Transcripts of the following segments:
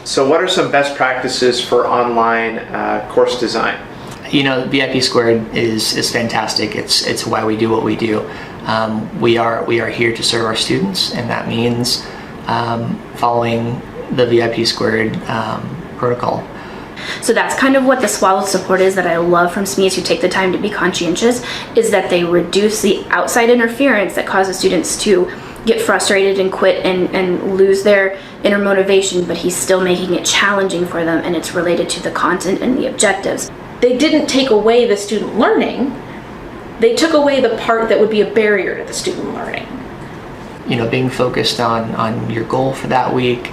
So what are some best practices for online course design? VIP Squared is fantastic. It's why we do what we do. We are here to serve our students, and that means following the VIP Squared protocol. So that's kind of what the swallowed support is that I love from SMEs who take the time to be conscientious, is that they reduce the outside interference that causes students to get frustrated and quit and lose their inner motivation, but he's still making it challenging for them, and it's related to the content and the objectives. They didn't take away the student learning, they took away the part that would be a barrier to the student learning. Being focused on your goal for that week,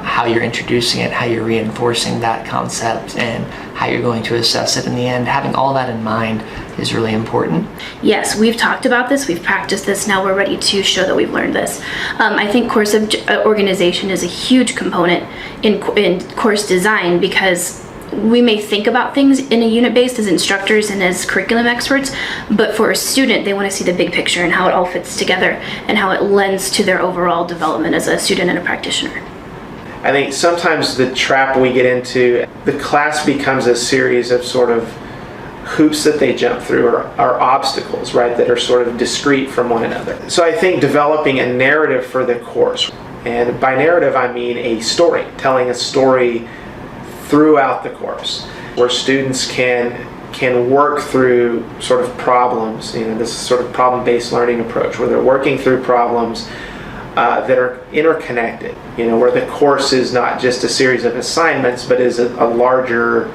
how you're introducing it, how you're reinforcing that concept, and how you're going to assess it in the end. Having all that in mind is really important. Yes, we've talked about this, we've practiced this, now we're ready to show that we've learned this. I think course organization is a huge component in course design, because we may think about things in a unit based as instructors and as curriculum experts, but for a student, they want to see the big picture and how it all fits together and how it lends to their overall development as a student and a practitioner. I think sometimes the trap we get into, the class becomes a series of sort of hoops that they jump through, or obstacles, right, that are sort of discrete from one another. So I think developing a narrative for the course, and by narrative I mean a story, telling a story throughout the course, where students can work through sort of problems. This sort of problem-based learning approach, where they're working through problems that are interconnected. Where the course is not just a series of assignments, but is a larger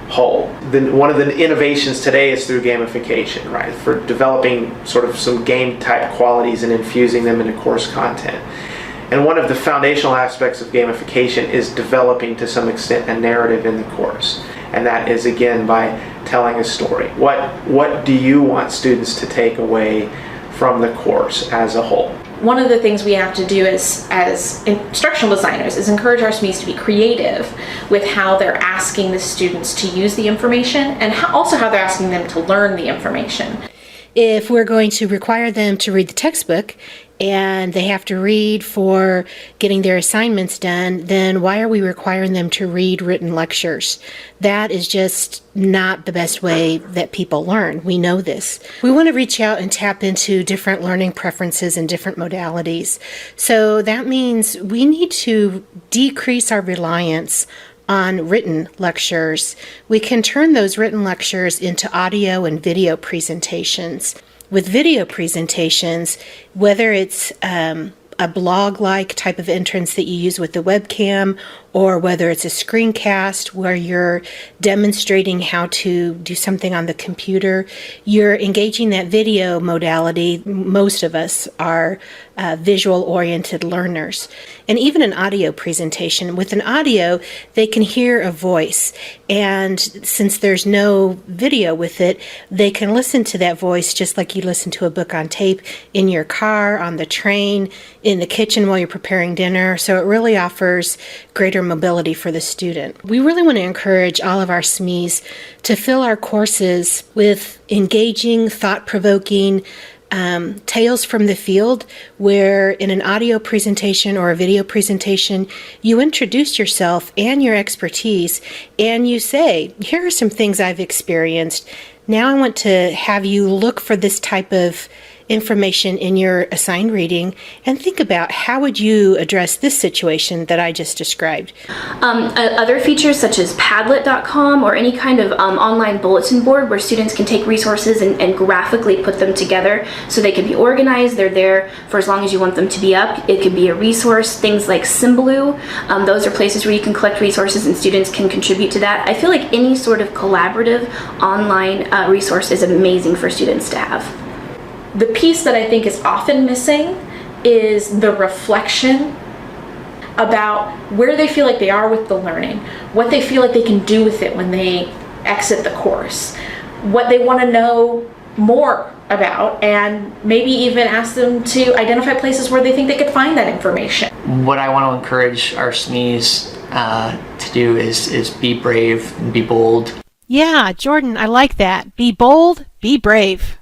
whole. One of the innovations today is through gamification, right? For developing sort of some game-type qualities and infusing them into course content. And one of the foundational aspects of gamification is developing, to some extent, a narrative in the course. And that is, again, by telling a story. What do you want students to take away from the course as a whole? One of the things we have to do as instructional designers is encourage our SMEs to be creative with how they're asking the students to use the information, and also how they're asking them to learn the information. If we're going to require them to read the textbook and they have to read for getting their assignments done, then why are we requiring them to read written lectures? That is just not the best way that people learn. We know this. We want to reach out and tap into different learning preferences and different modalities. So that means we need to decrease our reliance on written lectures. We can turn those written lectures into audio and video presentations. With video presentations, whether it's a blog-like type of entrance that you use with the webcam, or whether it's a screencast where you're demonstrating how to do something on the computer, you're engaging that video modality. Most of us are visual-oriented learners. And even an audio presentation. With an audio, they can hear a voice. And since there's no video with it, they can listen to that voice just like you listen to a book on tape, in your car, on the train, in the kitchen while you're preparing dinner. So it really offers greater mobility for the student. We really want to encourage all of our SMEs to fill our courses with engaging, thought-provoking tales from the field, where in an audio presentation or a video presentation, you introduce yourself and your expertise, and you say, here are some things I've experienced. Now I want to have you look for this type of information in your assigned reading and think about how would you address this situation that I just described. Other features such as Padlet.com or any kind of online bulletin board where students can take resources and graphically put them together so they can be organized. They're there for as long as you want them to be up. It could be a resource. Things like Symbaloo, those are places where you can collect resources and students can contribute to that. I feel like any sort of collaborative online resource is amazing for students to have. The piece that I think is often missing is the reflection about where they feel like they are with the learning, what they feel like they can do with it when they exit the course, what they want to know more about, and maybe even ask them to identify places where they think they could find that information. What I want to encourage our SMEs to do is be brave and be bold. Yeah, Jordan, I like that. Be bold, be brave.